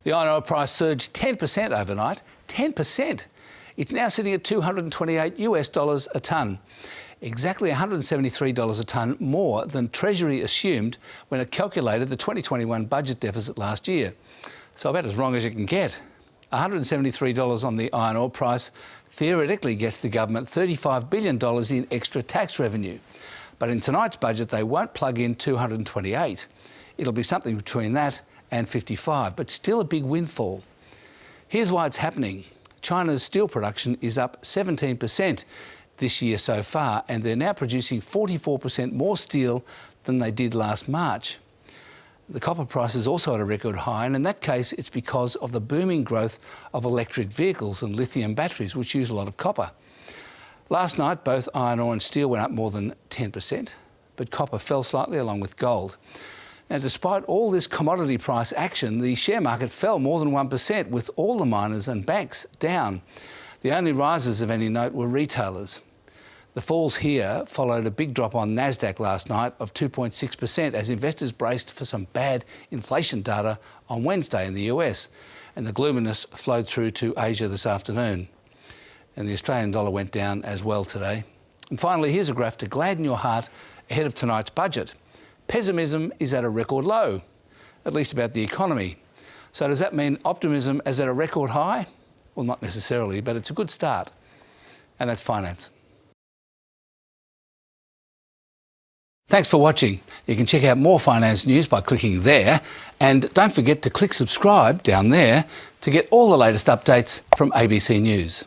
The iron ore price surged 10% overnight. 10%. It's now sitting at $228 a tonne. Exactly $173 a tonne more than Treasury assumed when it calculated the 2021 budget deficit last year. So about as wrong as you can get. $173 on the iron ore price theoretically gets the government $35 billion in extra tax revenue. But in tonight's budget, they won't plug in 228. It'll be something between that and 55, but still a big windfall. Here's why it's happening. China's steel production is up 17% this year so far, and they're now producing 44% more steel than they did last March. The copper price is also at a record high, and in that case, it's because of the booming growth of electric vehicles and lithium batteries, which use a lot of copper. Last night, both iron ore and steel went up more than 10%, but copper fell slightly along with gold. Now, despite all this commodity price action, the share market fell more than 1%, with all the miners and banks down. The only risers of any note were retailers. The falls here followed a big drop on Nasdaq last night of 2.6% as investors braced for some bad inflation data on Wednesday in the US, and the gloominess flowed through to Asia this afternoon. And the Australian dollar went down as well today. And finally, here's a graph to gladden your heart ahead of tonight's budget. Pessimism is at a record low, at least about the economy. So does that mean optimism is at a record high? Well, not necessarily, but it's a good start. And that's finance. Thanks for watching. You can check out more finance news by clicking there. And don't forget to click subscribe down there to get all the latest updates from ABC News.